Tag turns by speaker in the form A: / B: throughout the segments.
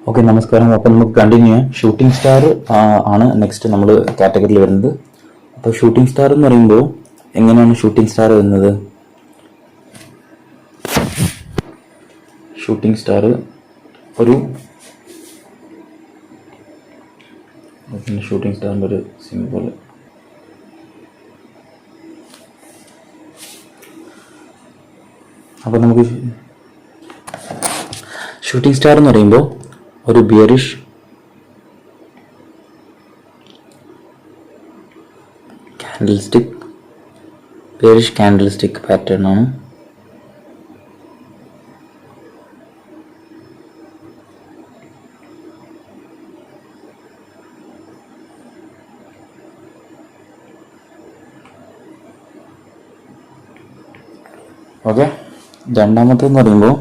A: Okay, നമസ്കാരം. അപ്പോൾ നമുക്ക് കണ്ടിന്യൂ ചെയ്യാം. ഷൂട്ടിംഗ് സ്റ്റാർ ആണ് നെക്സ്റ്റ് നമ്മൾ കാറ്റഗറിയിൽ വരുന്നത്. അപ്പോൾ ഷൂട്ടിംഗ് സ്റ്റാർ എന്ന് പറയുമ്പോൾ എങ്ങനെയാണ് ഷൂട്ടിംഗ് സ്റ്റാർ വരുന്നത്? ഷൂട്ടിംഗ് സ്റ്റാർ ഒരു ഷൂട്ടിംഗ് സ്റ്റാറിൻ്റെ ഒരു സിമ്പിൾ. അപ്പോൾ നമുക്ക് ഷൂട്ടിംഗ് സ്റ്റാർ എന്ന് പറയുമ്പോൾ ഒരു ബിയറിഷ് കാൻഡിൽസ്റ്റിക് പാറ്റേൺ ആണ്. ഓക്കെ, രണ്ടാമത്തെന്ന് പറയുമ്പോൾ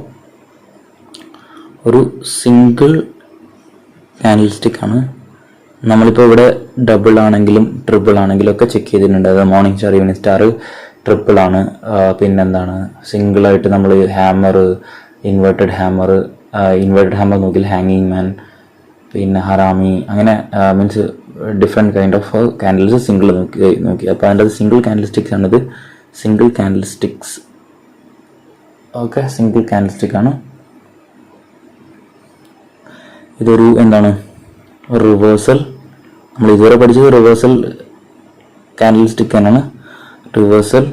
A: ഒരു സിംഗിൾ കാൻഡിൽസ്റ്റിക് ആണ്. നമ്മളിപ്പോൾ ഇവിടെ ഡബിൾ ആണെങ്കിലും ട്രിപ്പിൾ ആണെങ്കിലും ഒക്കെ ചെക്ക് ചെയ്തിട്ടുണ്ട്. അത് morning star, evening star triple ആണ്. പിന്നെന്താണ്, സിംഗിളായിട്ട് നമ്മൾ ഹാമർ, ഇൻവേർട്ടഡ് ഹാമർ നോക്കിയാൽ ഹാങ്ങിങ് മാൻ, പിന്നെ ഹറാമി, അങ്ങനെ means different kind of candles single നോക്കി. അപ്പോൾ അതിൻ്റെ അത് സിംഗിൾ കാൻഡിൽസ്റ്റിക്സ് ആണിത്. സിംഗിൾ കാൻഡിൽസ്റ്റിക്സ്. ഓക്കെ, സിംഗിൾ കാൻഡിൽസ്റ്റിക് ആണ്. ഇതൊരു എന്താണ്, റിവേഴ്സൽ. നമ്മൾ ഇതുവരെ പഠിച്ചത് റിവേഴ്സൽ കാൻഡിൽസ്റ്റിക് തന്നെയാണ്. റിവേഴ്സൽ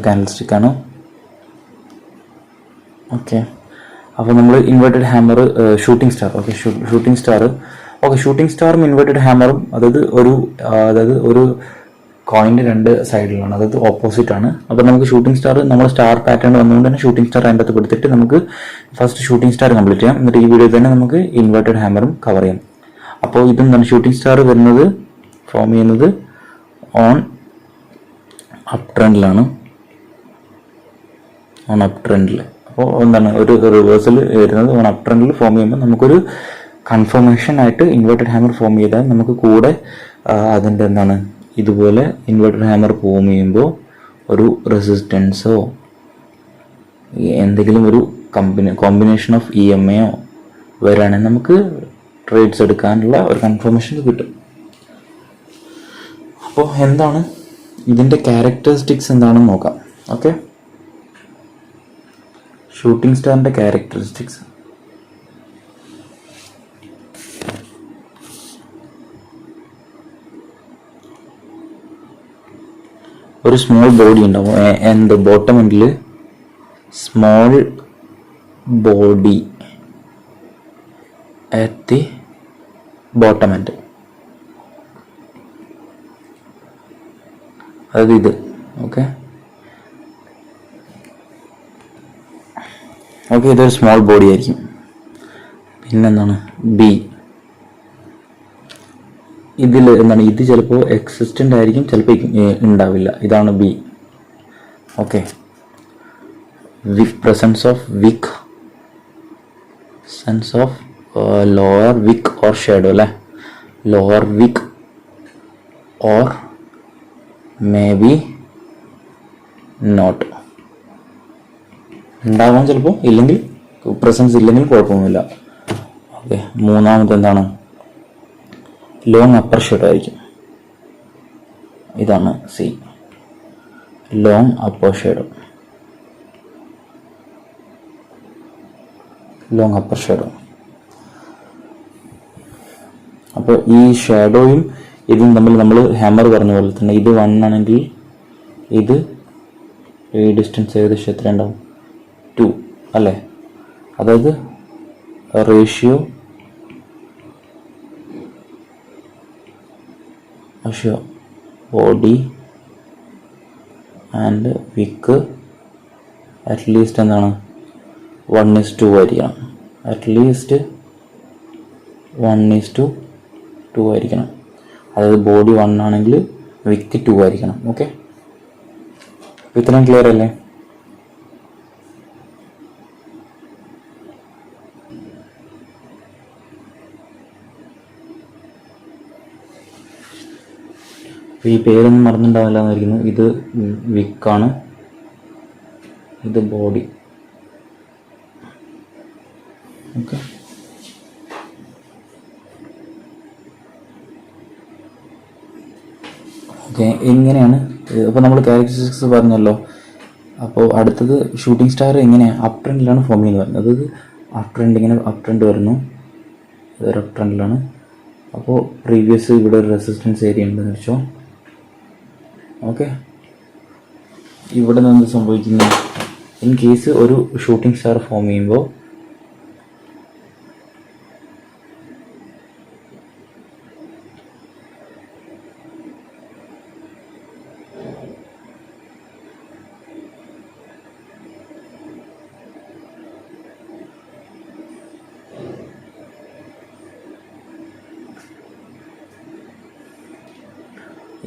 A: കാൻഡിൽസ്റ്റിക് ആണ്. ഓക്കെ, അപ്പോൾ നമ്മൾ inverted hammer, shooting star. Okay, shooting സ്റ്റാറും ഇൻവേർട്ടഡ് ഹാമറും അതായത് ഒരു കോയിൻ്റെ രണ്ട് സൈഡിലാണ്, അതായത് ഓപ്പോസിറ്റ് ആണ്. അപ്പോൾ നമുക്ക് ഷൂട്ടിംഗ് സ്റ്റാർ, നമ്മൾ സ്റ്റാർ പാറ്റേൺ വന്നുകൊണ്ട് തന്നെ ഷൂട്ടിംഗ് സ്റ്റാർ അതിൻ്റെ അകത്ത് കൊടുത്തിട്ട് നമുക്ക് ഫസ്റ്റ് ഷൂട്ടിംഗ് സ്റ്റാർ കംപ്ലീറ്റ് ചെയ്യാം. എന്നിട്ട് ഈ വീഡിയോയിൽ തന്നെ നമുക്ക് ഇൻവേർട്ടഡ് ഹാമറും കവർ ചെയ്യാം. അപ്പോൾ ഇതെന്താണ്, ഷൂട്ടിംഗ് സ്റ്റാർ വരുന്നത്, ഫോം ചെയ്യുന്നത് ഓൺ അപ് ട്രെൻഡിലാണ്. അപ്പോൾ എന്താണ്, ഒരു റിവേഴ്സൽ വരുന്നത് ഓൺ അപ് ട്രെൻഡിൽ ഫോം ചെയ്യുമ്പോൾ നമുക്കൊരു കൺഫർമേഷൻ ആയിട്ട് ഇൻവേർട്ടഡ് ഹാമർ ഫോം ചെയ്താൽ നമുക്ക് കൂടെ അതിൻ്റെ എന്താണ്, ഇതുപോലെ ഇൻവേർട്ടഡ് ഹാമർ ഫോം ചെയ്യുമ്പോൾ ഒരു റെസിസ്റ്റൻസോ എന്തെങ്കിലും ഒരു കോമ്പിനേഷൻ ഓഫ് EMAയോ വരികയാണെങ്കിൽ നമുക്ക് ട്രേഡ്സ് എടുക്കാനുള്ള ഒരു കൺഫർമേഷൻ കിട്ടും. അപ്പോൾ എന്താണ് ഇതിൻ്റെ ക്യാരക്ടറിസ്റ്റിക്സ് എന്താണെന്ന് നോക്കാം. ഓക്കെ, ഷൂട്ടിംഗ് സ്റ്റാറിൻ്റെ ക്യാരക്ടറിസ്റ്റിക്സ്. ഒരു സ്മോൾ ബോഡി ഉണ്ടാവും. ആൻഡ് ബോട്ടം എൻഡിൽ small body at the bottom end, അതായത് ഇത്. ഓക്കെ, ഇതൊരു സ്മോൾ ബോഡി ആയിരിക്കും. പിന്നെന്താണ്, ബി. ഇതിൽ എന്താണ്, ഇത് ചിലപ്പോൾ എക്സിസ്റ്റൻ്റ് ആയിരിക്കും, ചിലപ്പോൾ ഉണ്ടാവില്ല. ഇതാണ് B. Okay, presence of wick, lower wick or shadow അല്ലേ, lower wick or may be not ഉണ്ടാവാം, ചിലപ്പോൾ ഇല്ലെങ്കിൽ, പ്രസൻസ് ഇല്ലെങ്കിൽ കുഴപ്പമൊന്നുമില്ല. ഓക്കെ, മൂന്നാമത് എന്താണ്, ലോങ് അപ്പർ ഷേഡോ ആയിരിക്കും. ഇതാണ് സി, ലോങ് അപ്പർ ഷേഡോ. അപ്പോൾ ഈ ഷാഡോയും ഇതും തമ്മിൽ നമ്മൾ ഹാമർ പറഞ്ഞ പോലെ തന്നെ, ഇത് 1 ആണെങ്കിൽ ഇത് ഈ ഡിസ്റ്റൻസ് ഏകദേശം എത്ര ഉണ്ടാവും, 2 അല്ലേ. അതായത് ratio body and wick at least എന്താണ് 1:2 ആയിരിക്കണം. അറ്റ്ലീസ്റ്റ് 1:2 ആയിരിക്കണം. അതായത് ബോഡി 1 ആണെങ്കിൽ വിക്ക് 2 ആയിരിക്കണം. ഓക്കെ, ഇത്രയും ക്ലിയർ അല്ലേ? അപ്പോൾ ഈ പേരൊന്നും മറന്നിട്ടുണ്ടാവില്ല എന്നായിരിക്കുന്നു. ഇത് വിക്കാണ്, ഇത് ബോഡി. ഓക്കെ, ഓക്കെ ഇങ്ങനെയാണ്. അപ്പോൾ നമ്മൾ ക്യാരക്ടറിസ്റ്റിക്സ് പറഞ്ഞല്ലോ. അപ്പോൾ അടുത്തത് ഷൂട്ടിംഗ് സ്റ്റാർ എങ്ങനെയാണ് അപ് ട്രെൻഡിലാണ് ഫോം ചെയ്യുന്നത് പറഞ്ഞത്. അതായത് അപ് ട്രെൻഡ്, ഇങ്ങനെ അപ് ട്രെൻഡ് വരുന്നു, ഇതൊരു അപ് ട്രെൻഡിലാണ്. അപ്പോൾ പ്രീവിയസ് ഇവിടെ ഒരു റെസിസ്റ്റൻസ് ഏരിയ ഉണ്ടെന്ന് വെച്ചോ. ഓക്കെ, ഇവിടെ നിന്ന് സംഭവിക്കുന്നു, ഇൻ കേസ് ഒരു ഷൂട്ടിംഗ് സ്റ്റാർ ഫോം ചെയ്യുമ്പോൾ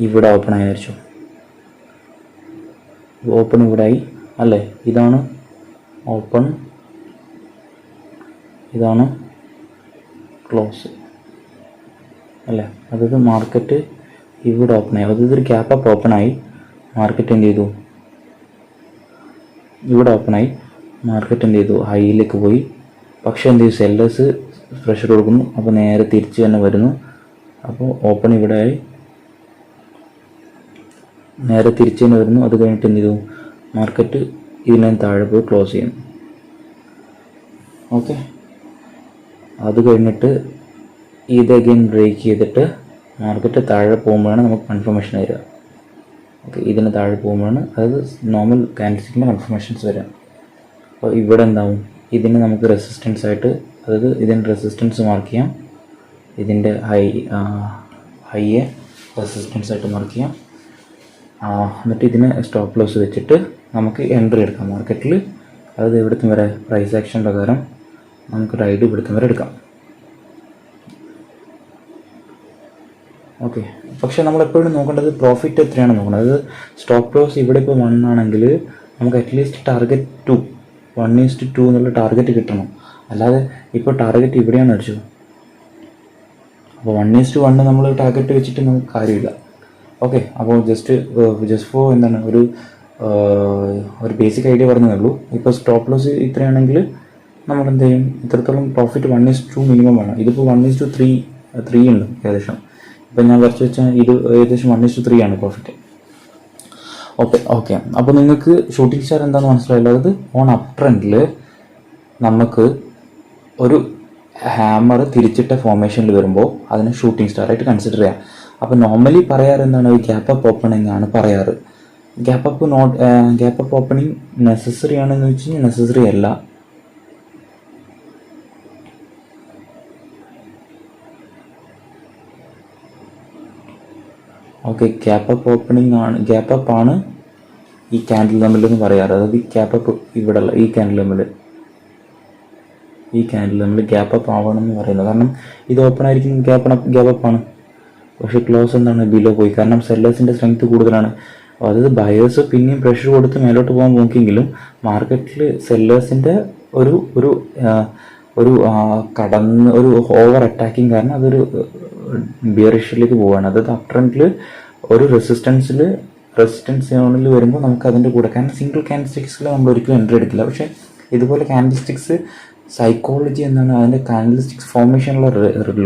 A: ഇവിടെ ഓപ്പൺ ആയി വിചാരിച്ചു. ഓപ്പൺ ഇവിടെ ആയി അല്ലേ, ഇതാണ് ഓപ്പൺ, ഇതാണ് ക്ലോസ് അല്ലേ. അതായത് മാർക്കറ്റ് ഇവിടെ ഓപ്പൺ ആയി, അതായത് ഒരു ഗ്യാപ്പ് അപ്പ് ഓപ്പൺ ആയി, മാർക്കറ്റ് എന്ത് ചെയ്തു, ഇവിടെ ഓപ്പൺ ആയി, മാർക്കറ്റ് എന്ത് ചെയ്തു, ഹൈയിലേക്ക് പോയി. പക്ഷെ എന്ത് ചെയ്തു, സെല്ലേഴ്സ് പ്രഷർ കൊടുക്കുന്നു, അപ്പോൾ നേരെ തിരിച്ച് തന്നെ വരുന്നു. അപ്പോൾ ഓപ്പൺ ഇവിടെ ആയി, നേരെ തിരിച്ച് തന്നെ വരുന്നു. അത് കഴിഞ്ഞിട്ട് എന്ത് ചെയ്തു, മാർക്കറ്റ് ഇതിനെ താഴെ പോയി ക്ലോസ് ചെയ്യുന്നു. ഓക്കെ, അത് കഴിഞ്ഞിട്ട് ഇത് അഗൈൻ ബ്രേക്ക് ചെയ്തിട്ട് മാർക്കറ്റ് താഴെ പോകുമ്പോഴാണ് നമുക്ക് കൺഫർമേഷൻ വരിക. ഓക്കെ, ഇതിന് താഴെ പോകുമ്പോഴാണ്, അതായത് നോർമൽ ക്യാൻഡിൽസ്റ്റിക്കിൻ്റെ കൺഫർമേഷൻസ് വരിക. അപ്പോൾ ഇവിടെ എന്താവും, ഇതിന് നമുക്ക് റെസിസ്റ്റൻസ് ആയിട്ട്, അതായത് ഇതിൻ്റെ റെസിസ്റ്റൻസ് മാർക്ക് ചെയ്യാം, ഇതിൻ്റെ ഹൈയെ റെസിസ്റ്റൻസ് ആയിട്ട് മാർക്ക് ചെയ്യാം. എന്നിട്ട് ഇതിന് സ്റ്റോപ്പ് ലോസ് വെച്ചിട്ട് നമുക്ക് എൻട്രി എടുക്കാം മാർക്കറ്റിൽ. അതായത് ഇവിടുത്തെ വരെ പ്രൈസ് ആക്ഷൻ പ്രകാരം നമുക്ക് റൈഡ് ഇവിടുത്തെ വരെ എടുക്കാം. ഓക്കെ, പക്ഷേ നമ്മളെപ്പോഴും നോക്കേണ്ടത് പ്രോഫിറ്റ് എത്രയാണ് നോക്കണം. അതായത് സ്റ്റോപ്പ് ലോസ് ഇവിടെ ഇപ്പോൾ 1 ആണെങ്കിൽ നമുക്ക് അറ്റ്ലീസ്റ്റ് ടാർഗറ്റ് 2, 1:2 എന്നുള്ള ടാർഗറ്റ് കിട്ടണം. അല്ലാതെ ഇപ്പോൾ ടാർഗറ്റ് ഇവിടെയാണ് അടിച്ചു, അപ്പോൾ 1:1 നമ്മൾ ടാർഗറ്റ് വെച്ചിട്ട് നമുക്ക് കാര്യമില്ല. ഓക്കെ, അപ്പോൾ ജസ്റ്റ് ഫോർ എന്താണ് ഒരു ബേസിക് ഐഡിയ പറഞ്ഞതേ ഉള്ളൂ. ഇപ്പോൾ സ്റ്റോപ്പ് ലോസ് ഇത്രയാണെങ്കിൽ നമ്മൾ എന്ത് ചെയ്യും, ഇത്രത്തോളം പ്രോഫിറ്റ് 1:2 മിനിമം വേണം. ഇതിപ്പോൾ 1:3 ഉണ്ട് ഏകദേശം. ഇപ്പം ഞാൻ വരച്ച് വെച്ചാൽ ഇത് ഏകദേശം 1:3 ആണ് പ്രോഫിറ്റ്. ഓക്കെ, അപ്പോൾ നിങ്ങൾക്ക് ഷൂട്ടിംഗ് സ്റ്റാർ എന്താണെന്ന് മനസ്സിലായല്ലോ. അതായത് ഓൺ അപ് ട്രെൻഡിൽ നമുക്ക് ഒരു ഹാമർ തിരിച്ചിട്ട ഫോർമേഷനിൽ വരുമ്പോൾ അതിനെ ഷൂട്ടിംഗ് സ്റ്റാർ ആയിട്ട് കൺസിഡർ ചെയ്യാം. അപ്പോൾ നോർമലി പറയാറ് എന്താണ്, ഒരു ഗ്യാപ്പ് അപ്പ് ഓപ്പണിംഗ് ആണ് പറയാറ്. ഗ്യാപ്പ് അപ്പ് ഓപ്പണിംഗ് നെസസറി ആണെന്ന് വെച്ച് കഴിഞ്ഞാൽ നെസസറി അല്ല. ഓക്കെ, ഗ്യാപ്പ് അപ്പ് ഓപ്പണിംഗ് ആണ്, ഗ്യാപ്പ് അപ്പ് ആണ് ഈ ക്യാൻഡിൽ തമ്മിലെന്ന് പറയാറ്. അതായത് ഈ ഗ്യാപ്പ് അപ്പ് ഇവിടെ അല്ല, ഈ ക്യാൻഡിൽ തമ്മിൽ ഗ്യാപ്പ് അപ്പ് ആവണമെന്ന് പറയുന്നത്. കാരണം ഇത് ഓപ്പൺ ആയിരിക്കും, ഗ്യാപ്പ് അപ്പ് ആണ്. പക്ഷേ ക്ലോസ് എന്താണ്, ബിലോ പോയി. കാരണം സെല്ലേഴ്സിൻ്റെ സ്ട്രെങ്ത് കൂടുതലാണ്. അതായത് ബയേഴ്സ് പിന്നെയും പ്രഷർ കൊടുത്ത് മേലോട്ട് പോകാൻ നോക്കിയെങ്കിലും മാർക്കറ്റിൽ സെല്ലേഴ്സിൻ്റെ ഒരു കടന്ന് ഒരു ഓവർ അറ്റാക്കിങ് കാരണം അതൊരു ബിയറിഷിലേക്ക് പോവുകയാണ്. അതായത് അപ് ട്രെൻഡിൽ ഒരു റെസിസ്റ്റൻസ് സോണിൽ വരുമ്പോൾ നമുക്ക് അതിൻ്റെ കൂടെ, കാരണം സിംഗിൾ ക്യാൻഡിൽസ്റ്റിക്സിൽ നമ്മൾ ഒരിക്കലും എൻട്രി എടുക്കില്ല. പക്ഷേ ഇതുപോലെ ക്യാൻഡിൽസ്റ്റിക്സ് സൈക്കോളജി എന്താണ്, അതിൻ്റെ കാൻഡിൽസ്റ്റിക്സ് ഫോർമേഷനുള്ള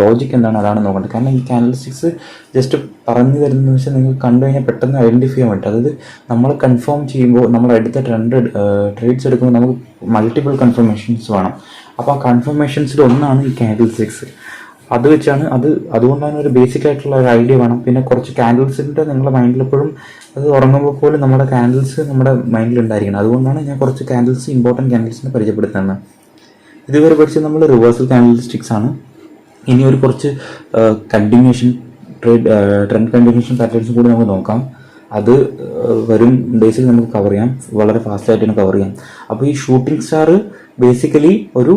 A: ലോജിക്ക് എന്താണ്, അതാണ് നോക്കേണ്ടത്. കാരണം ഈ കാൻഡിൽസ്റ്റിക്സ് ജസ്റ്റ് പറഞ്ഞു തരുന്നതെന്ന് വെച്ചാൽ നിങ്ങൾക്ക് കണ്ടു കഴിഞ്ഞാൽ പെട്ടെന്ന് ഐഡൻറ്റിഫൈ ചെയ്യാൻ പറ്റും. അതായത് നമ്മൾ കൺഫേം ചെയ്യുമ്പോൾ, നമ്മൾ അടുത്ത ട്രേഡ്സ് എടുക്കുമ്പോൾ നമുക്ക് മൾട്ടിപ്പിൾ കൺഫർമേഷൻസ് വേണം. അപ്പോൾ ആ കൺഫർമേഷൻസിൽ ഒന്നാണ് ഈ കാൻഡിൽസ്റ്റിക്സ്. അത് വെച്ചാണ് അതുകൊണ്ടാണ് ഒരു ബേസിക് ആയിട്ടുള്ള ഒരു ഐഡിയ വേണം. പിന്നെ കുറച്ച് കാൻഡിൽസിൻ്റെ നിങ്ങളുടെ മൈൻഡിൽ എപ്പോഴും, അത് ഉറങ്ങുമ്പോൾ പോലും നമ്മുടെ കാൻഡിൽസ് നമ്മുടെ മൈൻഡിൽ ഉണ്ടായിരിക്കണം. അതുകൊണ്ടാണ് ഞാൻ കുറച്ച് ഇമ്പോർട്ടൻറ്റ് ക്യാൻഡിൽസിനെ പരിചയപ്പെടുത്തുന്നത്. ഇതുവരെ പഠിച്ചത് നമ്മൾ റിവേഴ്സൽ ക്യാൻഡിൽസ്റ്റിക്സ് ആണ്. ഇനി ഒരു കുറച്ച് ട്രെൻഡ് കണ്ടിന്യൂഷൻ പാറ്റേൺസും കൂടി നമുക്ക് നോക്കാം. അത് വരും ഡേയ്സിൽ നമുക്ക് കവർ ചെയ്യാം, വളരെ ഫാസ്റ്റായിട്ട് തന്നെ കവർ ചെയ്യാം. അപ്പോൾ ഈ ഷൂട്ടിംഗ് സ്റ്റാർ ബേസിക്കലി ഒരു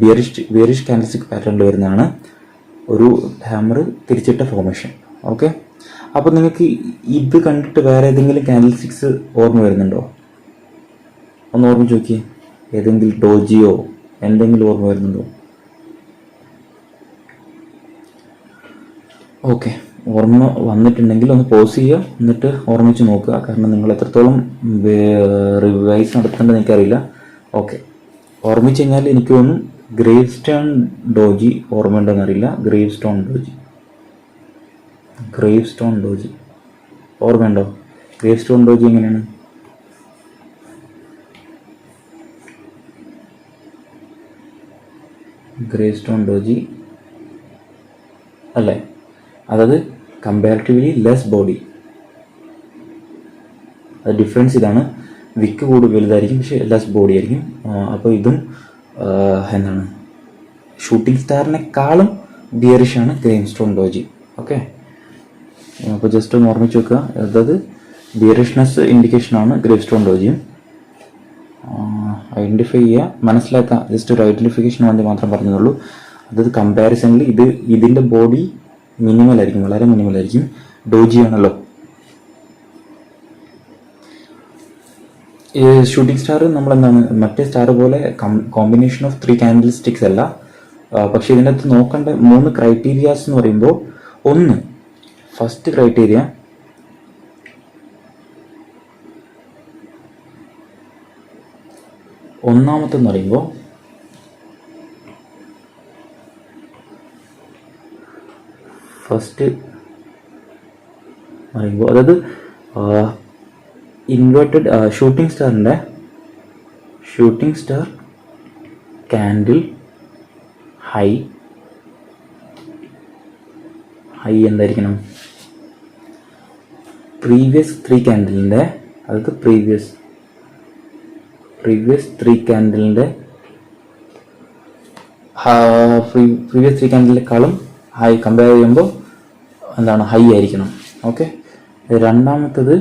A: ബിയറിഷ് ക്യാൻഡിൽസ്റ്റിക് പാറ്റേണിൽ വരുന്നതാണ്, ഒരു ഹാമർ തിരിച്ചിട്ട ഫോർമേഷൻ. ഓക്കെ, അപ്പോൾ നിങ്ങൾക്ക് ഇത് കണ്ടിട്ട് വേറെ ഏതെങ്കിലും ക്യാൻഡിൽസ്റ്റിക്സ് ഓർമ്മ വരുന്നുണ്ടോ? ഒന്ന് ഓർമ്മിച്ച് നോക്കിയേ. ഏതെങ്കിലും ഡോജിയോ എന്തെങ്കിലും ഓർമ്മ വരുന്നുണ്ടോ? ഓക്കെ, ഓർമ്മ വന്നിട്ടുണ്ടെങ്കിൽ ഒന്ന് പോസ് ചെയ്യുക, എന്നിട്ട് ഓർമ്മിച്ച് നോക്കുക. കാരണം നിങ്ങൾ എത്രത്തോളം റിവൈസ് നടത്തേണ്ടത് എനിക്കറിയില്ല. ഓക്കെ, ഓർമ്മിച്ച് കഴിഞ്ഞാൽ എനിക്ക് തോന്നുന്നു ഗ്രേവ് സ്റ്റോൺ ഡോജി ഓർമ്മയുണ്ടോയെന്നറിയില്ല. ഗ്രേവ് സ്റ്റോൺ ഡോജി ഓർമ്മയുണ്ടോ? ഗ്രേവ് സ്റ്റോൺ ഡോജി എങ്ങനെയാണ്? ഗ്രേവ് സ്റ്റോൺ ഡോജി അല്ലേ? അതായത് കമ്പാരിറ്റീവ്ലി ലെസ് ബോഡി. അത് ഡിഫറൻസ് ഇതാണ്. വിക്ക് വലുതായിരിക്കും, പക്ഷേ ലെസ് ബോഡി ആയിരിക്കും. അപ്പോൾ ഇതും എന്താണ്, ഷൂട്ടിംഗ് സ്റ്റാറിനെക്കാളും ബിയറിഷാണ് ഗ്രേവ് സ്റ്റോൺ ഡോജി. ഓക്കെ, അപ്പോൾ ജസ്റ്റ് ഒന്ന് ഓർമ്മിച്ച് വെക്കുക. അതായത് ബിയറിഷ്നെസ് ഇൻഡിക്കേഷനാണ് ഗ്രേവ് സ്റ്റോൺ ഡോജിയും. ഐഡൻറ്റിഫൈ ചെയ്യുക, മനസ്സിലാക്കുക. ജസ്റ്റ് ഒരു ഐഡൻറ്റിഫിക്കേഷൻ വേണ്ടി മാത്രം പറഞ്ഞതുള്ളൂ. അതായത് കമ്പാരിസണിൽ ഇതിൻ്റെ ബോഡി മിനിമലായിരിക്കും, വളരെ മിനിമലായിരിക്കും. ഡോജി ആണല്ലോ. ഈ ഷൂട്ടിംഗ് സ്റ്റാർ നമ്മളെന്താണ്, മറ്റേ സ്റ്റാർ പോലെ കോമ്പിനേഷൻ ഓഫ് 3 കാൻഡിൽ സ്റ്റിക്സ് അല്ല. പക്ഷെ ഇതിൻ്റെ അകത്ത് നോക്കേണ്ട 3 ക്രൈറ്റീരിയാസ് എന്ന് പറയുമ്പോൾ, ഒന്ന്, ഫസ്റ്റ് ക്രൈറ്റീരിയ ഒന്നാമത്തെന്ന് പറയുമ്പോൾ അതായത് inverted shooting star candle high എന്തായിരിക്കണം? പ്രീവിയസ് 3 കാൻഡിലിൻ്റെ, അതായത് പ്രീവിയസ് 3 കാൻഡിലിൻ്റെ പ്രീവിയസ് 3 കാൻഡിലിനെക്കാളും ഹൈ കമ്പയർ ചെയ്യുമ്പോൾ എന്താണ്, ഹൈ ആയിരിക്കണം. ഓക്കെ, രണ്ടാമത്തത്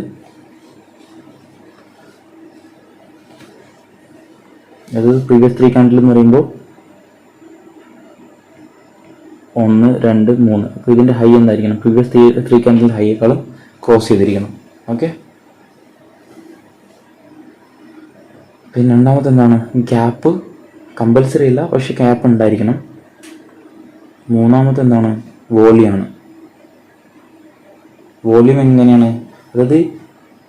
A: അത് പ്രീവിയസ് 3 കാൻഡിൽ എന്ന് പറയുമ്പോൾ 1, 2, 3. അപ്പോൾ ഇതിൻ്റെ ഹൈ എന്തായിരിക്കണം? പ്രീവിയസ് 3 കാൻഡിലിൻ്റെ ഹൈയേക്കാളും ക്രോസ് ചെയ്തിരിക്കണം. ഓക്കെ, പിന്നെ രണ്ടാമത്തെ എന്താണ്, ക്യാപ്പ് കമ്പൽസറി ഇല്ല, പക്ഷെ ക്യാപ്പ് ഉണ്ടായിരിക്കണം. മൂന്നാമത്തെ എന്താണ്, വോളിയം എങ്ങനെയാണ്? അതായത്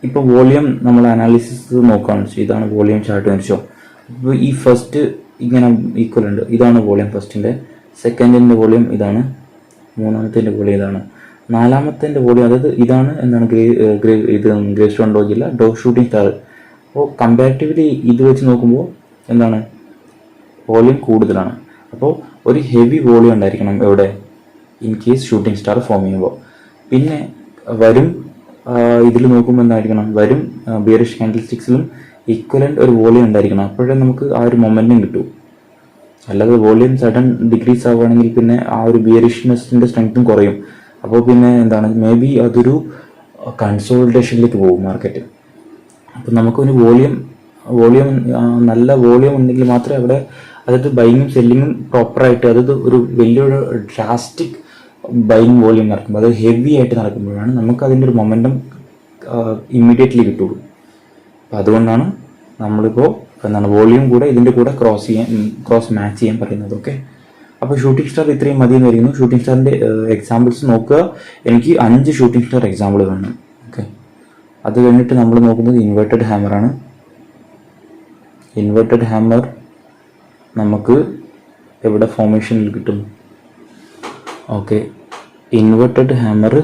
A: ഇപ്പോൾ വോളിയം നമ്മൾ അനാലിസിസ് നോക്കുകയാണെന്ന് വെച്ചാൽ, ഇതാണ് വോളിയം ചാർട്ട് എന്ന് വെച്ചോ. ഇപ്പോൾ ഈ ഫസ്റ്റ് ഇങ്ങനെ ഈക്വൽ ഉണ്ട്, ഇതാണ് വോളിയം ഫസ്റ്റിൻ്റെ. സെക്കൻഡിൻ്റെ വോളിയം ഇതാണ്, മൂന്നാമത്തെ വോളിയം ഇതാണ്, നാലാമത്തെ വോളിയം അതായത് ഇതാണ് എന്താണ്, ഗ്രേവ് സ്റ്റോൺ ഡോജി അല്ല, ഷൂട്ടിംഗ് സ്റ്റാർ. അപ്പോൾ കമ്പാരിറ്റീവ്ലി ഇത് വെച്ച് നോക്കുമ്പോൾ എന്താണ്, വോളിയം കൂടുതലാണ്. അപ്പോൾ ഒരു ഹെവി വോളിയം ഉണ്ടായിരിക്കണം എവിടെ, in case shooting star form ചെയ്യുമ്പോൾ. പിന്നെ വരും ഇതിൽ നോക്കുമ്പോൾ എന്തായിരിക്കണം, ബിയറിഷ് കാൻഡിൽ സ്റ്റിക്സിലും ഈക്വലൻ്റ് ഒരു വോളിയം ഉണ്ടായിരിക്കണം. അപ്പോഴേ നമുക്ക് ആ ഒരു മൊമെൻറ്റം കിട്ടും. അല്ലാതെ വോളിയം സഡൻ ഡിക്രീസ് ആവുകയാണെങ്കിൽ പിന്നെ ആ ഒരു ബിയറിഷ്നെസ്സിൻ്റെ സ്ട്രെങ്ത്തും കുറയും. അപ്പോൾ പിന്നെ എന്താണ്, മേ ബി അതൊരു കൺസോൾട്ടേഷനിലേക്ക് പോകും മാർക്കറ്റ്. അപ്പം നമുക്കൊരു വോളിയം നല്ല വോളിയം ഉണ്ടെങ്കിൽ മാത്രമേ അവിടെ, അതായത് ബൈങ്ങും സെല്ലിങ്ങും പ്രോപ്പറായിട്ട്, അതായത് ഒരു വലിയൊരു ഡ്രാസ്റ്റിക് ബൈങ് വോളിയം നടക്കുമ്പോൾ, അത് ഹെവി ആയിട്ട് നടക്കുമ്പോഴാണ് നമുക്ക് അതിൻ്റെ ഒരു മൊമെൻറ്റം ഇമ്മീഡിയറ്റ്ലി കിട്ടുള്ളൂ. അപ്പോൾ അതുകൊണ്ടാണ് നമ്മളിപ്പോൾ എന്താണ് വോളിയം കൂടെ ഇതിൻ്റെ കൂടെ ക്രോസ് മാച്ച് ചെയ്യാൻ പറയുന്നത്. ഓക്കെ, അപ്പോൾ ഷൂട്ടിംഗ് സ്റ്റാർ ഇത്രയും മതി എന്ന് പറയുന്നു. ഷൂട്ടിംഗ് സ്റ്റാറിൻ്റെ എക്സാമ്പിൾസ് നോക്കുക. എനിക്ക് 5 ഷൂട്ടിംഗ് സ്റ്റാർ എക്സാമ്പിൾ വേണം. ഓക്കെ, അത് കഴിഞ്ഞിട്ട് നമ്മൾ നോക്കുന്നത് ഇൻവേർട്ടഡ് ഹാമറാണ്. ഇൻവേർട്ടഡ് ഹാമർ നമുക്ക് എവിടെ ഫോർമേഷനിൽ കിട്ടും? ഓക്കെ, ഇൻവേർട്ടഡ് ഹാമർ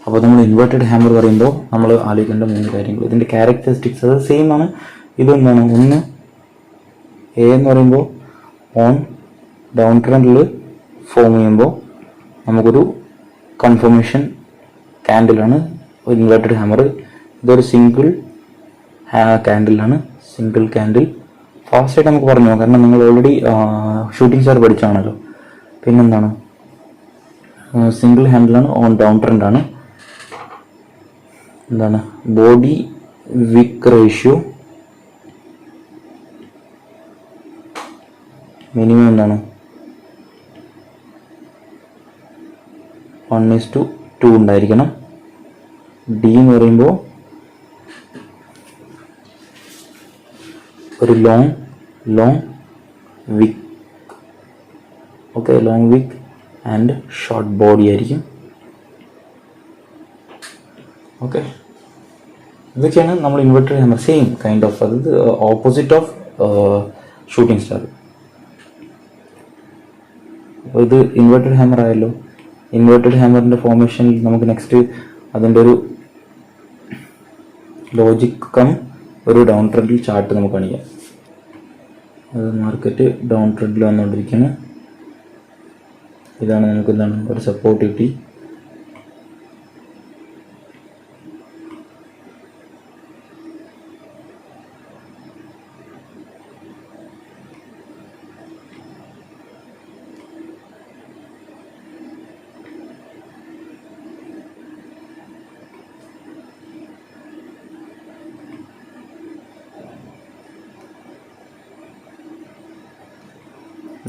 A: അപ്പോൾ നമ്മൾ ഇൻവേർട്ടഡ് ഹാമർ പറയുമ്പോൾ നമ്മൾ ആലോചിക്കേണ്ട 3 കാര്യങ്ങൾ. ഇതിൻ്റെ ക്യാരക്ടറിസ്റ്റിക്സ് അത് സെയിം ആണ്. ഇതെന്താണ്, ഒന്ന് എ എന്ന് പറയുമ്പോൾ ഓൺ ഡൗൺ ട്രെൻഡിൽ ഫോം ചെയ്യുമ്പോൾ നമുക്കൊരു കൺഫർമേഷൻ കാൻഡിലാണ് ഒരു ഇൻവേർട്ടഡ് ഹാമർ. ഇതൊരു സിംഗിൾ കാൻഡിലാണ്, സിംഗിൾ കാൻഡിൽ. ഫാസ്റ്റായിട്ട് നമുക്ക് പറഞ്ഞു, കാരണം നിങ്ങൾ ഓൾറെഡി ഷൂട്ടിംഗ് സ്റ്റാർ പഠിച്ചാണല്ലോ. പിന്നെന്താണ്, സിംഗിൾ ഹാൻഡിലാണ്, ഓൺ ഡൗൺ ട്രെൻഡാണ്. എന്താണ്, ബോഡി വിക്ക് റേഷ്യോ മിനിമം എന്താണ്, 1:2 ഉണ്ടായിരിക്കണം. ഡി എന്ന് പറയുമ്പോൾ ഒരു long wick, okay, long wick and short body ആയിരിക്കും. ഓക്കെ, ഇതൊക്കെയാണ് നമ്മൾ inverted hammer, same kind of, അതായത് ഓപ്പോസിറ്റ് ഓഫ് ഷൂട്ടിംഗ് സ്റ്റാർ. അപ്പോൾ ഇത് ഇൻവെർട്ടഡ് ഹാമർ ആയല്ലോ. ഇൻവെർട്ടഡ് ഹാമറിൻ്റെ ഫോർമേഷനിൽ നമുക്ക് നെക്സ്റ്റ് അതിൻ്റെ ഒരു ലോജിക് കം ഒരു ഡൗൺ ട്രെൻഡിൽ ചാർട്ട് നമുക്ക് കാണിക്കാം. അത് മാർക്കറ്റ് ഡൗൺ ട്രെൻഡിൽ വന്നുകൊണ്ടിരിക്കുകയാണ്. ഇതാണ് നമുക്ക് എന്താണ് ഒരു സപ്പോർട്ട് കിട്ടി.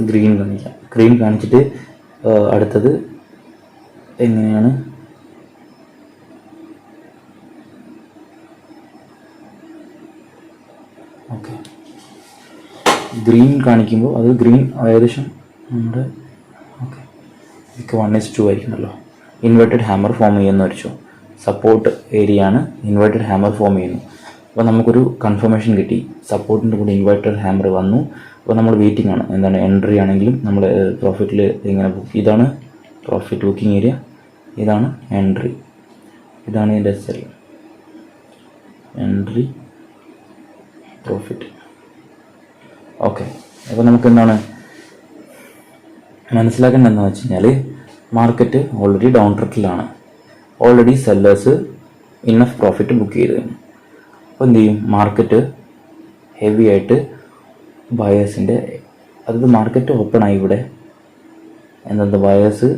A: ഗ്രീൻ കാണിക്കാം. ഗ്രീൻ കാണിച്ചിട്ട് അടുത്തത് എങ്ങനെയാണ് ഓക്കെ, ഗ്രീൻ കാണിക്കുമ്പോൾ അത് ഗ്രീൻ ഏകദേശം നമ്മുടെ ഓക്കെ ഇതൊക്കെ 1:2 ആയിരിക്കണമല്ലോ. ഇൻവെർട്ടഡ് ഹാമർ ഫോം ചെയ്യുന്ന വെച്ചോ, സപ്പോർട്ട് ഏരിയ ആണ്, ഇൻവെർട്ടഡ് ഹാമർ ഫോം ചെയ്യുന്നു. അപ്പോൾ നമുക്കൊരു കൺഫർമേഷൻ കിട്ടി, സപ്പോർട്ടിൻ്റെ കൂടെ ഇൻവെർട്ടഡ് ഹാമർ വന്നു. അപ്പോൾ നമ്മൾ വെയിറ്റിംഗ് ആണ്, എന്താണ് എൻട്രി ആണെങ്കിലും നമ്മൾ പ്രോഫിറ്റിൽ ഇങ്ങനെ ഇതാണ് പ്രോഫിറ്റ് ബുക്കിംഗ് ഏരിയ, ഇതാണ് എൻട്രി, ഇതാണ് ഇതിൻ്റെ സെൽ, എൻട്രി പ്രോഫിറ്റ്. ഓക്കെ, അപ്പോൾ നമുക്ക് എന്താണ് മനസ്സിലാക്കേണ്ടത് എന്താണെന്ന് വെച്ച് കഴിഞ്ഞാൽ മാർക്കറ്റ് ഓൾറെഡി ഡൗൺ ട്രെക്കിലാണ്, already sellers enough profit book ചെയ്ത് കഴിഞ്ഞു. അപ്പോൾ എന്ത് ചെയ്യും, മാർക്കറ്റ് ഹെവി ആയിട്ട് ബയേഴ്സിൻ്റെ, അതായത് മാർക്കറ്റ് ഓപ്പൺ ആയി ഇവിടെ, എന്താ ബയേഴ്സ്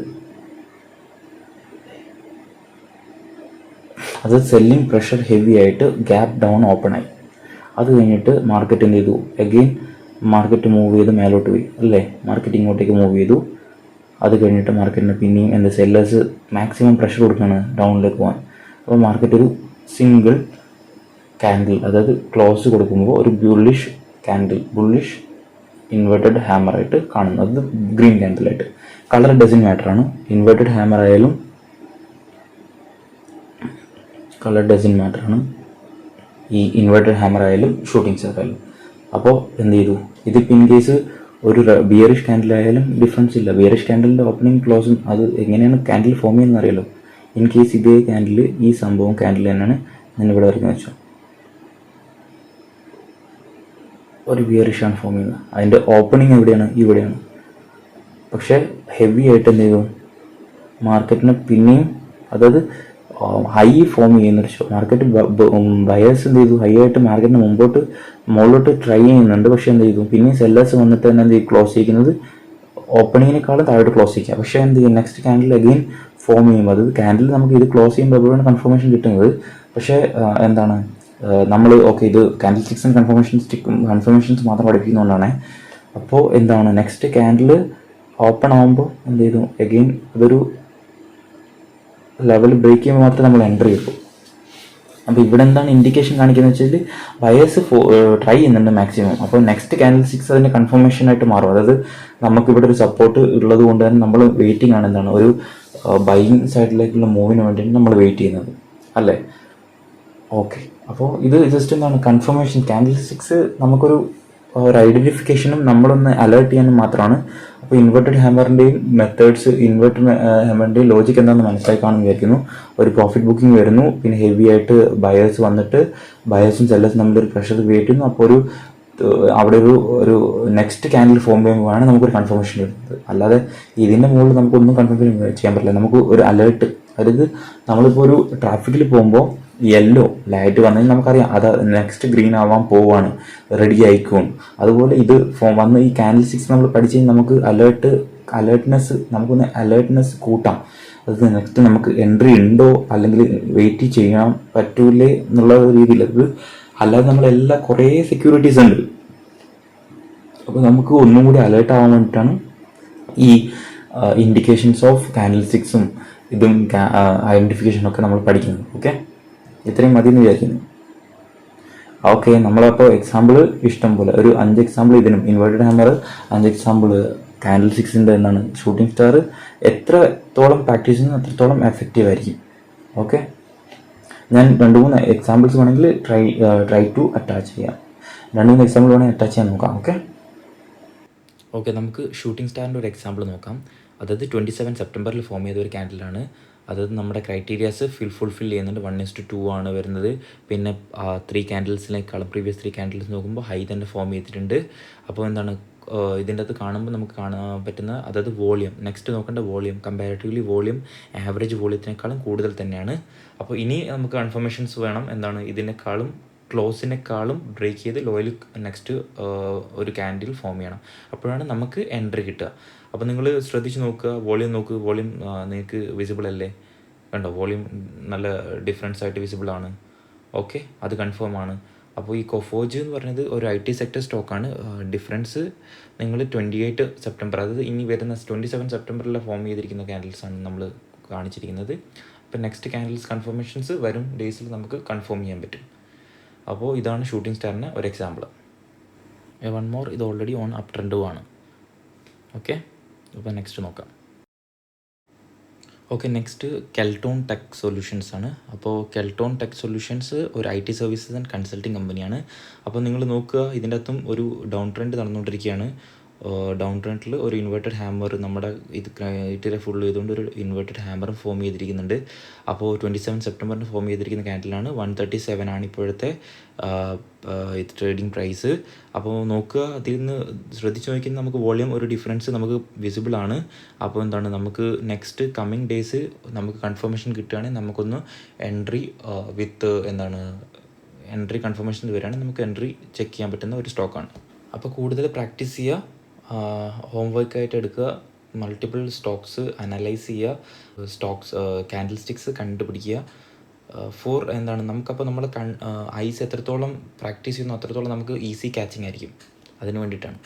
A: അത് സെല്ലിംഗ് പ്രഷർ ഹെവി ആയിട്ട് ഗ്യാപ്പ് ഡൗൺ ഓപ്പൺ ആയി. അത് കഴിഞ്ഞിട്ട് മാർക്കറ്റ് എന്ത് ചെയ്തു, അഗെയിൻ മാർക്കറ്റ് മൂവ് ചെയ്ത് മേലോട്ട് പോയി അല്ലേ, മാർക്കറ്റ് ഇങ്ങോട്ടേക്ക് മൂവ് ചെയ്തു. അത് കഴിഞ്ഞിട്ട് മാർക്കറ്റിന് പിന്നെയും എന്താ സെല്ലേഴ്സ് മാക്സിമം പ്രഷർ കൊടുക്കുകയാണ് ഡൗണിലേക്ക് പോകാൻ. അപ്പോൾ മാർക്കറ്റ് ഒരു സിംഗിൾ കാൻഡിൽ, അതായത് ക്ലോസ് കൊടുക്കുമ്പോൾ ഒരു bullish candle, bullish inverted hammer ആയിട്ട് കാണുന്നു. അത് ഗ്രീൻ കാൻഡിലായിട്ട്, കളർ ഡസൻ മാറ്റർ ആണ്. ഇൻവെർട്ടഡ് ഹാമർ ആയാലും കളർ ഡസൻ മാറ്റർ ആണ്, ഈ ഇൻവെർട്ടഡ് ഹാമർ ആയാലും ഷൂട്ടിംഗ് സ്റ്റാർ ആയാലും. അപ്പോൾ എന്ത് ചെയ്തു, ഇതിപ്പോൾ ഇൻ കേസ് ഒരു ബിയറിഷ് ക്യാൻഡിലായാലും ഡിഫറൻസ് ഇല്ല, ബിയറിഷ് ക്യാൻഡിലിൻ്റെ ഓപ്പണിംഗ് ക്ലോസും അത് എങ്ങനെയാണ് ക്യാൻഡിൽ ഫോം ചെയ്യുന്നത് അറിയാലോ. ഇൻ കേസ് ഇതേ ക്യാൻഡിൽ ഈ സംഭവം ക്യാൻഡിൽ തന്നെയാണ് ഞാൻ ഇവിടെ വരയ്ക്കുന്ന വെച്ചോ, ഒരു ബിയറിഷാണ് ഫോം ചെയ്യുന്നത്, അതിൻ്റെ ഓപ്പണിംഗ് എവിടെയാണ്, ഇവിടെയാണ്. പക്ഷേ ഹെവി ആയിട്ട് എന്ത് ചെയ്തു, മാർക്കറ്റിന് പിന്നെയും അതായത് ഹൈ ഫോം ചെയ്യുന്നൊരു ഷോ, മാർക്കറ്റ് ബയേഴ്സ് എന്ത് ചെയ്തു, ഹൈ ആയിട്ട് മാർക്കറ്റിന് മുകളിലോട്ട് ട്രൈ ചെയ്യുന്നുണ്ട്. പക്ഷേ എന്ത് ചെയ്തു, പിന്നെ സെല്ലേഴ്സ് വന്നിട്ട് തന്നെ എന്ത് ചെയ്യും, ക്ലോസ് ചെയ്യുന്നത് ഓപ്പണിങ്ങിനേക്കാളും താഴോട്ട് ക്ലോസ് ചെയ്യുക. പക്ഷേ എന്ത് ചെയ്യും, നെക്സ്റ്റ് ക്യാൻഡിൽ അഗെയിൻ ഫോം ചെയ്യുമ്പോൾ അത് ക്യാൻഡിൽ നമുക്ക് ഇത് ക്ലോസ് ചെയ്യുമ്പോൾ എവിടെയാണ് കൺഫർമേഷൻ കിട്ടുന്നത്. പക്ഷേ എന്താണ് നമ്മൾ ഓക്കെ ഇത് കാൻഡിൽ സ്റ്റിക്സ് ആൻഡ് കൺഫർമേഷൻസ് മാത്രം പഠിപ്പിക്കുന്നതുകൊണ്ടാണ്. അപ്പോൾ എന്താണ് നെക്സ്റ്റ് ക്യാൻഡിൽ ഓപ്പൺ ആകുമ്പോൾ എന്ത് ചെയ്തു, അഗെയിൻ അതൊരു ലെവൽ ബ്രേക്ക് ചെയ്യുമ്പോൾ മാത്രമേ നമ്മൾ എൻട്രി ചെയ്യൂ. അപ്പോൾ ഇവിടെ എന്താണ് ഇൻഡിക്കേഷൻ കാണിക്കുന്നത് വെച്ചാൽ ബയേഴ്സ് ട്രൈ ചെയ്യുന്നുണ്ട് മാക്സിമം. അപ്പോൾ നെക്സ്റ്റ് കാൻഡിൽ സ്റ്റിക്സ് അതിൻ്റെ കൺഫർമേഷനായിട്ട് മാറും. അതായത് നമുക്കിവിടെ ഒരു സപ്പോർട്ട് ഉള്ളത് കൊണ്ട് തന്നെ നമ്മൾ വെയിറ്റിംഗ് ആണ്, എന്താണ് ഒരു ബൈയിങ് സൈഡിലേക്കുള്ള മൂവിന് വേണ്ടിയിട്ട് നമ്മൾ വെയിറ്റ് ചെയ്യുന്നത് അല്ലേ. ഓക്കെ, അപ്പോൾ ഇത് ജസ്റ്റ് എന്താണ് കൺഫർമേഷൻ, കാൻഡിൽ സ്റ്റിക്സ് നമുക്കൊരു ഐഡൻറ്റിഫിക്കേഷനും നമ്മളൊന്ന് അലേർട്ട് ചെയ്യാനും മാത്രമാണ്. അപ്പോൾ ഇൻവെർട്ടഡ് ഹാമറിൻ്റെയും മെത്തേഡ്സ്, ഇൻവെർട്ടഡ് ഹാമറിൻ്റെയും ലോജിക് എന്താണെന്ന് മനസ്സിലാക്കി കാണുമെന്ന് വിചാരിക്കുന്നു. ഒരു പ്രോഫിറ്റ് ബുക്കിംഗ് വരുന്നു, പിന്നെ ഹെവി ആയിട്ട് ബയേഴ്സ് വന്നിട്ട് ബയേഴ്സും സെല്ലേഴ്സും തമ്മിലൊരു പ്രഷർ ക്രിയേറ്റ് ചെയ്യുന്നു. അപ്പോൾ അവിടെ ഒരു നെക്സ്റ്റ് ക്യാൻഡിൽ ഫോം ചെയ്യുമ്പോഴാണ് നമുക്കൊരു കൺഫർമേഷൻ വരുന്നത്. അല്ലാതെ ഇതിൻ്റെ മുകളിൽ നമുക്കൊന്നും കൺഫർമേഷൻ ചെയ്യാൻ പറ്റില്ല. നമുക്ക് ഒരു അലേർട്ട്, അതായത് നമ്മളിപ്പോൾ ഒരു ട്രാഫിക്കിൽ പോകുമ്പോൾ യെല്ലോ ലൈറ്റ് വന്നെങ്കിൽ നമുക്കറിയാം അത് നെക്സ്റ്റ് ഗ്രീൻ ആവാൻ പോവാണ്, റെഡി ആയിക്കോളും. അതുപോലെ ഇത് വന്ന് ഈ കാൻഡിൽ സ്റ്റിക്സ് നമ്മൾ പഠിച്ച് കഴിഞ്ഞാൽ നമുക്ക് നമുക്കൊന്ന് അലേർട്ട്നെസ് കൂട്ടാം. അത് നെക്സ്റ്റ് നമുക്ക് എൻട്രി ഉണ്ടോ അല്ലെങ്കിൽ വെയിറ്റ് ചെയ്യാൻ പറ്റൂലേ എന്നുള്ള രീതിയിൽ. അത് അല്ലാതെ നമ്മളെല്ലാം കുറേ സെക്യൂരിറ്റീസ് ഉണ്ട്. അപ്പോൾ നമുക്ക് ഒന്നും കൂടി അലേർട്ട് ആവാൻ വേണ്ടിയിട്ടാണ് ഈ ഇൻഡിക്കേഷൻസ് ഓഫ് കാൻഡിൽ സ്റ്റിക്സും ഇതും ഐഡൻറ്റിഫിക്കേഷനൊക്കെ നമ്മൾ പഠിക്കുന്നത്. ഓക്കെ, ഇത്രയും മതി എന്ന് വിചാരിക്കുന്നു. ഓക്കെ, നമ്മളപ്പോൾ എക്സാമ്പിൾ ഇഷ്ടം പോലെ ഒരു 5 എക്സാമ്പിൾ ഇതിനും ഇൻവേർട്ടഡ് ഹാമർ, 5 എക്സാമ്പിൾ കാൻഡിൽ സ്റ്റിക്സിൻ്റെ എന്താണ് ഷൂട്ടിംഗ് സ്റ്റാർ എത്രത്തോളം പ്രാക്ടീസ് ചെയ്യുന്ന അത്രത്തോളം എഫക്റ്റീവ് ആയിരിക്കും. ഓക്കെ, ഞാൻ 2-3 എക്സാമ്പിൾസ് വേണമെങ്കിൽ ട്രൈ ടു അറ്റാച്ച് ചെയ്യാം. 2-3 എക്സാമ്പിൾ വേണമെങ്കിൽ അറ്റാച്ച് ചെയ്യാൻ നോക്കാം. ഓക്കെ, നമുക്ക് ഷൂട്ടിംഗ് സ്റ്റാറിൻ്റെ ഒരു എക്സാമ്പിൾ നോക്കാം. അതായത് 27 സെപ്റ്റംബറിൽ ഫോം ചെയ്ത ഒരു ക്യാൻഡിലാണ്. അതായത് നമ്മുടെ ക്രൈറ്റീരിയാസ് ഫുൾഫിൽ ചെയ്യുന്നുണ്ട്. 1:2 ആണ് വരുന്നത്. പിന്നെ 3 ക്യാൻഡിൽസിനേക്കാളും പ്രീവിയസ് 3 ക്യാൻഡിൽസ് നോക്കുമ്പോൾ ഹൈ തന്നെ ഫോം ചെയ്തിട്ടുണ്ട്. അപ്പോൾ എന്താണ് ഇതിൻ്റെ അകത്ത് കാണുമ്പോൾ നമുക്ക് കാണാൻ പറ്റുന്ന, അതായത് വോളിയം, നെക്സ്റ്റ് നോക്കേണ്ട വോളിയം, കമ്പാരിറ്റീവ്ലി വോളിയം ആവറേജ് വോളിയത്തിനേക്കാളും കൂടുതൽ തന്നെയാണ്. അപ്പോൾ ഇനി നമുക്ക് കൺഫർമേഷൻസ് വേണം. എന്താണ് ഇതിനേക്കാളും ക്ലോസിനേക്കാളും ബ്രേക്ക് ചെയ്ത് ലോയിൽ നെക്സ്റ്റ് ഒരു ക്യാൻഡിൽ ഫോം ചെയ്യണം. അപ്പോഴാണ് നമുക്ക് എൻട്രി കിട്ടുക. അപ്പോൾ നിങ്ങൾ ശ്രദ്ധിച്ച് നോക്കുക, വോളിയം നോക്കുക. വോളിയം നിങ്ങൾക്ക് വിസിബിൾ അല്ലേ? കണ്ടോ, വോളിയം നല്ല ഡിഫറൻസ് ആയിട്ട് വിസിബിൾ ആണ്. ഓക്കെ, അത് കൺഫേം ആണ്. അപ്പോൾ ഈ കൊഫോജ് എന്ന് പറയുന്നത് ഒരു IT സെക്ടർ സ്റ്റോക്കാണ്. ഡിഫറൻസ് നിങ്ങൾ 28 സെപ്റ്റംബർ, അതായത് ഇനി വരുന്ന 27 സെപ്റ്റംബറിൽ ഫോം ചെയ്തിരിക്കുന്ന ക്യാൻഡിൽസാണ് നമ്മൾ കാണിച്ചിരിക്കുന്നത്. അപ്പോൾ നെക്സ്റ്റ് ക്യാൻഡിൽസ് കൺഫർമേഷൻസ് വരും ഡേയ്സിൽ നമുക്ക് കൺഫേം ചെയ്യാൻ പറ്റും. അപ്പോൾ ഇതാണ് ഷൂട്ടിംഗ് സ്റ്റാറിന് ഒരു എക്സാമ്പിൾ. വൺ മോർ, ഇത് ഓൾറെഡി ഓൺ അപ് ട്രെൻഡുമാണ്. ഓക്കെ, അപ്പോൾ നെക്സ്റ്റ് നോക്കാം. Okay, next Keltron tech solutions ആണ്. അപ്പോൾ കെൽട്ടോൺ ടെക് സൊല്യൂഷൻസ് ഒരു IT സർവീസസ് ആൻഡ് കൺസൾട്ടിങ് കമ്പനിയാണ്. അപ്പോൾ നിങ്ങൾ നോക്കുക, ഇതിൻ്റെ അകത്തും ഒരു ഡൗൺ ട്രെൻഡ് നടന്നുകൊണ്ടിരിക്കുകയാണ്. ഡൗൺ ട്രെൻഡിൽ ഒരു ഇൻവേർട്ടഡ് ഹാമർ, നമ്മുടെ ഇത് ക്രൈറ്റീരിയ ഫുൾ ചെയ്തുകൊണ്ട് ഒരു ഇൻവേർട്ടഡ് ഹാമർ ഫോം ചെയ്തിരിക്കുന്നുണ്ട്. അപ്പോൾ 27 സെപ്റ്റംബറിന് ഫോം ചെയ്തിരിക്കുന്ന ക്യാൻഡിലാണ്. 137 ആണ് ഇപ്പോഴത്തെ ട്രേഡിംഗ് പ്രൈസ്. അപ്പോൾ നോക്കുക, അതിൽ നിന്ന് ശ്രദ്ധിച്ച് നോക്കിയാൽ നമുക്ക് വോളിയം ഒരു ഡിഫറൻസ് നമുക്ക് വിസിബിൾ ആണ്. അപ്പോൾ എന്താണ് നമുക്ക് നെക്സ്റ്റ് കമ്മിങ് ഡേയ്സ് നമുക്ക് കൺഫർമേഷൻ കിട്ടുകയാണെങ്കിൽ നമുക്കൊന്ന് എൻട്രി വിത്ത് എൻട്രി കൺഫർമേഷൻ വരികയാണെങ്കിൽ നമുക്ക് എൻട്രി ചെക്ക് ചെയ്യാൻ പറ്റുന്ന ഒരു സ്റ്റോക്കാണ്. അപ്പോൾ കൂടുതൽ പ്രാക്ടീസ് ചെയ്യുക, ഹോം വർക്കായിട്ട് എടുക്കുക, മൾട്ടിപ്പിൾ സ്റ്റോക്സ് അനലൈസ് ചെയ്യുക, ക്യാൻഡിൽ സ്റ്റിക്സ് കണ്ടുപിടിക്കുക. നമുക്കപ്പോൾ നമ്മുടെ ഐസ് എത്രത്തോളം പ്രാക്ടീസ് ചെയ്യുന്നു അത്രത്തോളം നമുക്ക് ഈസി ക്യാച്ചിങ് ആയിരിക്കും. അതിന് വേണ്ടിയിട്ടാണ്.